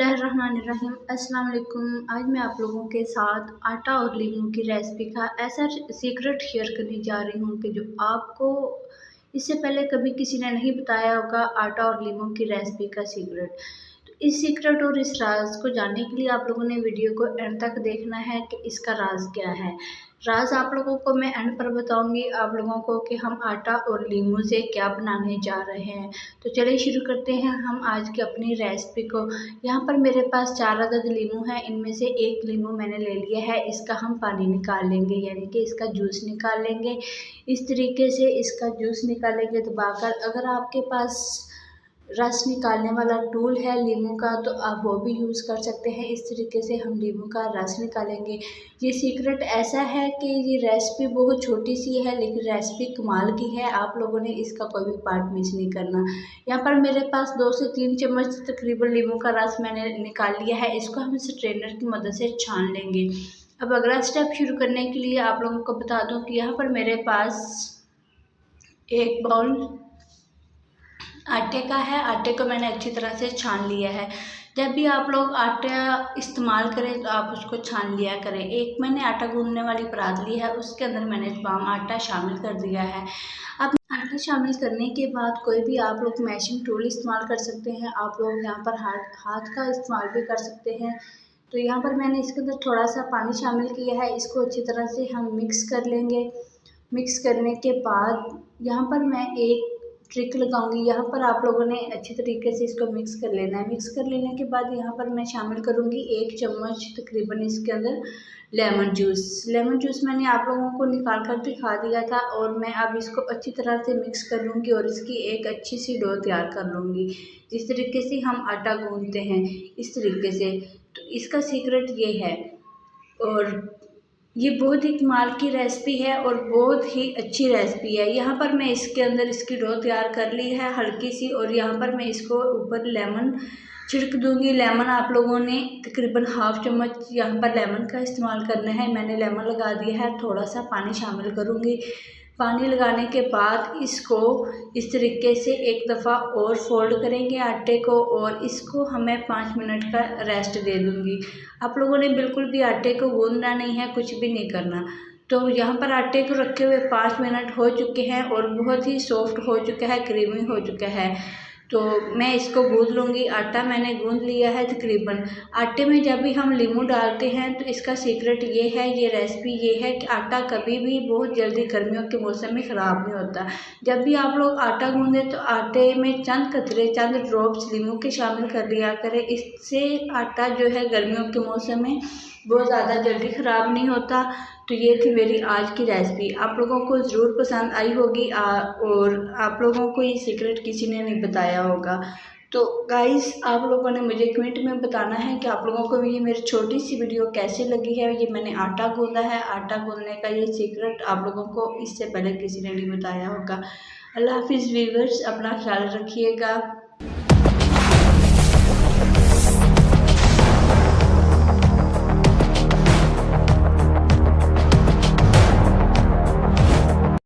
बिस्मिल्लाहिर्रहमानिर्रहीम। अस्सलाम वालेकुम। आज मैं आप लोगों के साथ आटा और लीमू की रेसिपी का ऐसा सीक्रेट शेयर करने जा रही हूँ कि जो आपको इससे पहले कभी किसी ने नहीं बताया होगा, आटा और लीमू की रेसिपी का सीक्रेट। तो इस सीक्रेट और इस राज को जानने के लिए आप लोगों ने वीडियो को एंड तक देखना है कि इसका राज क्या है। राज आप लोगों को मैं एंड पर बताऊंगी आप लोगों को कि हम आटा और लीमू से क्या बनाने जा रहे हैं। तो चलिए शुरू करते हैं हम आज की अपनी रेसिपी को। यहाँ पर मेरे पास 4 अदद लीमू है, इनमें से एक लीमू मैंने ले लिया है। इसका हम पानी निकाल लेंगे, यानी कि इसका जूस निकाल लेंगे। इस तरीके से इसका जूस निकालेंगे दबाकर। अगर आपके पास रस निकालने वाला टूल है लीमू का तो आप वो भी यूज़ कर सकते हैं। इस तरीके से हम लीमू का रस निकालेंगे। ये सीक्रेट ऐसा है कि ये रेसिपी बहुत छोटी सी है लेकिन रेसिपी कमाल की है। आप लोगों ने इसका कोई भी पार्ट मिस नहीं करना। यहाँ पर मेरे पास 2 से 3 चम्मच तकरीबन लीमू का रस मैंने निकाल लिया है। इसको हम स्ट्रेनर की मदद से छान लेंगे। अब अगला स्टेप शुरू करने के लिए आप लोगों को बता दूं कि यहाँ पर मेरे पास एक बाउल आटे का है। आटे को मैंने अच्छी तरह से छान लिया है। जब भी आप लोग आटा इस्तेमाल करें तो आप उसको छान लिया करें। एक मैंने आटा गूंदने वाली परात ली है, उसके अंदर मैंने तमाम आटा शामिल कर दिया है। अब आटा शामिल करने के बाद कोई भी आप लोग मैशिंग टूल इस्तेमाल कर सकते हैं। आप लोग यहाँ पर हाथ का इस्तेमाल भी कर सकते हैं। तो यहाँ पर मैंने इसके अंदर थोड़ा सा पानी शामिल किया है। इसको अच्छी तरह से हम मिक्स कर लेंगे। मिक्स करने के बाद यहाँ पर मैं एक ट्रिक लगाऊंगी। यहाँ पर आप लोगों ने अच्छी तरीके से इसको मिक्स कर लेना है। मिक्स कर लेने के बाद यहाँ पर मैं शामिल करूँगी 1 चम्मच तकरीबन इसके अंदर लेमन जूस। लेमन जूस मैंने आप लोगों को निकाल कर दिखा दिया था और मैं अब इसको अच्छी तरह से मिक्स कर लूँगी और इसकी एक अच्छी सी डो तैयार कर लूँगी। जिस तरीके से हम आटा गूंथते हैं इस तरीके से। तो इसका सीक्रेट ये है और ये बहुत ही कमाल की रेसिपी है और बहुत ही अच्छी रेसिपी है। यहाँ पर मैं इसके अंदर इसकी डो तैयार कर ली है हल्की सी और यहाँ पर मैं इसको ऊपर लेमन छिड़क दूंगी। लेमन आप लोगों ने तकरीबन हाफ चम्मच यहाँ पर लेमन का इस्तेमाल करना है। मैंने लेमन लगा दिया है। थोड़ा सा पानी शामिल करूँगी। पानी लगाने के बाद इसको इस तरीके से एक दफ़ा और फोल्ड करेंगे आटे को और इसको हमें 5 मिनट का रेस्ट दे दूँगी। आप लोगों ने बिल्कुल भी आटे को गूंदना नहीं है, कुछ भी नहीं करना। तो यहाँ पर आटे को रखे हुए 5 मिनट हो चुके हैं और बहुत ही सॉफ्ट हो चुका है, क्रीमी हो चुका है। तो मैं इसको गूंद लूँगी। आटा मैंने गूंद लिया है तकरीबन। आटे में जब भी हम लीमू डालते हैं तो इसका सीक्रेट ये है, ये रेसिपी ये है कि आटा कभी भी बहुत जल्दी गर्मियों के मौसम में ख़राब नहीं होता। जब भी आप लोग आटा गूंदें तो आटे में चंद कतरे, चंद ड्रॉप्स लीमू के शामिल कर लिया करें। इससे आटा जो है गर्मियों के मौसम में बहुत ज़्यादा जल्दी ख़राब नहीं होता। तो ये थी मेरी आज की रेसिपी। आप लोगों को ज़रूर पसंद आई होगी और आप लोगों को ये सीक्रेट किसी ने नहीं बताया होगा। तो गाइस आप लोगों ने मुझे कमेंट में बताना है कि आप लोगों को ये मेरी छोटी सी वीडियो कैसी लगी है। ये मैंने आटा गूंदा है। आटा गूंदने का ये सीक्रेट आप लोगों को इससे पहले किसी ने नहीं बताया होगा। अल्लाह हाफिज़ व्यूअर्स, अपना ख्याल रखिएगा।